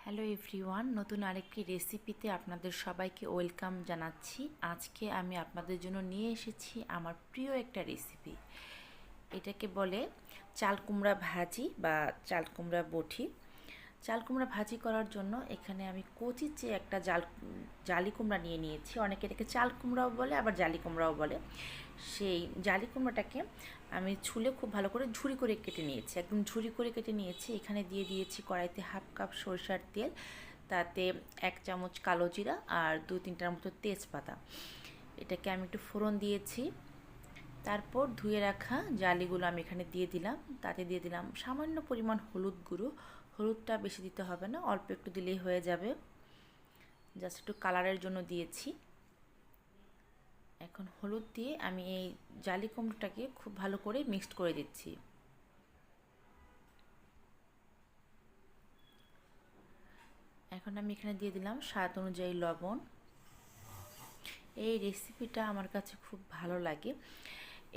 Hello everyone, নতুন আরেকটি রেসিপিতে আপনাদের সবাইকে ওয়েলকাম জানাচ্ছি। আজকে আমি আপনাদের জন্য নিয়ে এসেছি আমার প্রিয় একটা রেসিপি। এটাকে বলে চাল কুমড়া ভাজি বা চাল কুমড়া বটি। চাল কুমড়া ভাজি করার জন্য এখানে আমি কচি চেয়ে একটা জালি কুমড়া নিয়ে নিয়েছি। অনেকে এটাকে চাল কুমড়াও বলে, আবার জালি কুমড়াও বলে। সেই জালি কুমড়াটাকে আমি ছুলে খুব ভালো করে ঝুরি করে কেটে নিয়েছি, একদম ঝুরি করে কেটে নিয়েছি। এখানে দিয়ে দিয়েছি কড়াইতে হাফ কাপ সরষার তেল, তাতে 1 চামচ কালো জিরা আর 2-3টার মতো তেজপাতা। এটাকে আমি একটু ফোড়ন দিয়েছি। তারপর ধুয়ে রাখা জালিগুলো আমি এখানে দিয়ে দিলাম। তাতে দিয়ে দিলাম সামান্য পরিমাণ হলুদ গুঁড়ো। হলুদটা বেশি দিতে হবে না, অল্প একটু দিলেই হয়ে যাবে। জাস্ট একটু কালারের জন্য দিয়েছি। এখন হলুদ দিয়ে আমি এই জালি কুমড়োটাকে খুব ভালো করে মিক্সড করে দিচ্ছি। এখন আমি এখানে দিয়ে দিলাম স্বাদ অনুযায়ী লবণ। এই রেসিপিটা আমার কাছে খুব ভালো লাগে।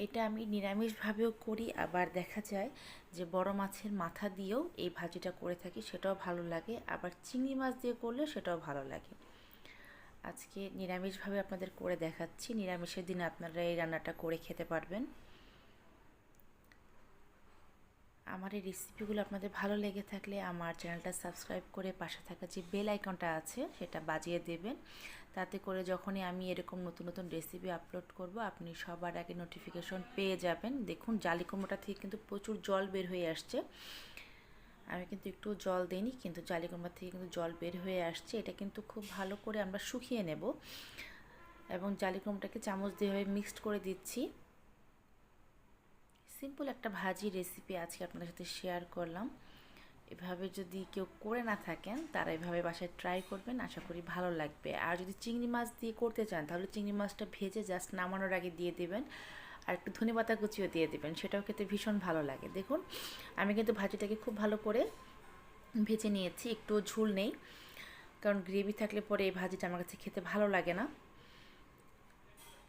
এটা আমি নিরামিষভাবেও করি, আবার দেখা যায় যে বড় মাছের মাথা দিয়েও এই ভাজিটা করে থাকি, সেটাও ভালো লাগে। আবার চিংড়ি মাছ দিয়ে করলে সেটাও ভালো লাগে। আজকে নিরামিষভাবে আপনাদের করে দেখাচ্ছি। নিরামিষের দিনে আপনারা এই রান্নাটা করে খেতে পারবেন। আমার এই রেসিপিগুলো আপনাদের ভালো লেগে থাকলে আমার চ্যানেলটা সাবস্ক্রাইব করে পাশে থাকা যে বেল আইকনটা আছে সেটা বাজিয়ে দেবেন। তাতে করে যখনই আমি এরকম নতুন নতুন রেসিপি আপলোড করব আপনি সবার আগে নোটিফিকেশন পেয়ে যাবেন। দেখুন জালি কুমড়োটা থেকে কিন্তু প্রচুর জল বের হয়ে আসছে। আমি কিন্তু একটু জল দিইনি, কিন্তু জালি কুমড়া থেকে কিন্তু জল বের হয়ে আসছে। এটা কিন্তু খুব ভালো করে আমরা শুকিয়ে নেব এবং জালি কুমড়াটাকে চামচ দিয়ে মিক্সড করে দিচ্ছি। সিম্পল একটা ভাজি রেসিপি আজকে আপনাদের সাথে শেয়ার করলাম। এভাবে যদি কেউ করে না থাকেন তারা এভাবে বাসায় ট্রাই করবেন, আশা করি ভালো লাগবে। আর যদি চিংড়ি মাছ দিয়ে করতে চান তাহলে চিংড়ি মাছটা ভেজে জাস্ট নামানোর আগে দিয়ে দেবেন, আর একটু ধনেপাতা কুচিও দিয়ে দেবেন, সেটাও খেতে ভীষণ ভালো লাগে। দেখুন আমি কিন্তু ভাজিটাকে খুব ভালো করে ভেজে নিয়েছি, একটু ঝোল নেই, কারণ গ্রেভি থাকলে পরে এই ভাজিটা আমার কাছে খেতে ভালো লাগে না।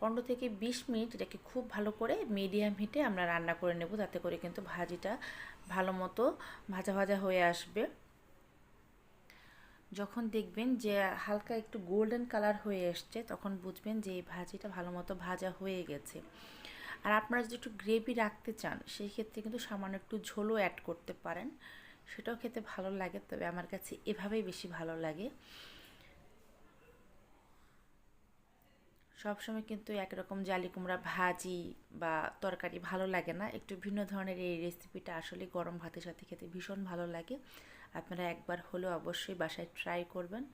15 থেকে 20 মিনিট এটাকে খুব ভালো করে মিডিয়াম হিটে আমরা রান্না করে নেব, তাতে করে কিন্তু ভাজিটা ভালো মতো ভাজা ভাজা হয়ে আসবে। যখন দেখবেন যে হালকা একটু গোল্ডেন কালার হয়ে এসছে তখন বুঝবেন যে এই ভাজিটা ভালো মতো ভাজা হয়ে গেছে। আর আপনারা যদি একটু গ্রেভি রাখতে চান সেই ক্ষেত্রে কিন্তু সামান্য একটু ঝোলও অ্যাড করতে পারেন, সেটাও খেতে ভালো লাগে। তবে আমার কাছে এভাবেই বেশি ভালো লাগে। সবসময় কিন্তু একরকম জালি কুমড়া ভাজি বা তরকারি ভালো লাগে না, একটু ভিন্ন ধরনের এই রেসিপিটা আসলে গরম ভাতের সাথে খেতে ভীষণ ভালো লাগে। আপনারা একবার হলেও অবশ্যই বাসায় ট্রাই করবেন,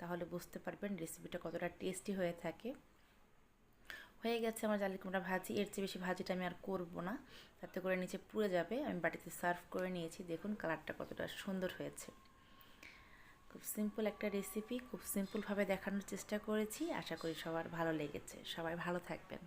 তাহলে বুঝতে পারবেন রেসিপিটা কতটা টেস্টি হয়ে থাকে। হয়ে গেছে আমার জালি কুমড়া ভাজি, এর চেয়ে বেশি ভাজিটা আমি আর করবো না, তাতে করে নিচে পুড়ে যাবে। আমি বাটিতে সার্ভ করে নিয়েছি, দেখুন কালারটা কতটা সুন্দর হয়েছে। খুব সিম্পল একটা রেসিপি, খুব সিম্পলভাবে দেখানোর চেষ্টা করেছি। আশা করি সবার ভালো লেগেছে। সবাই ভালো থাকবেন।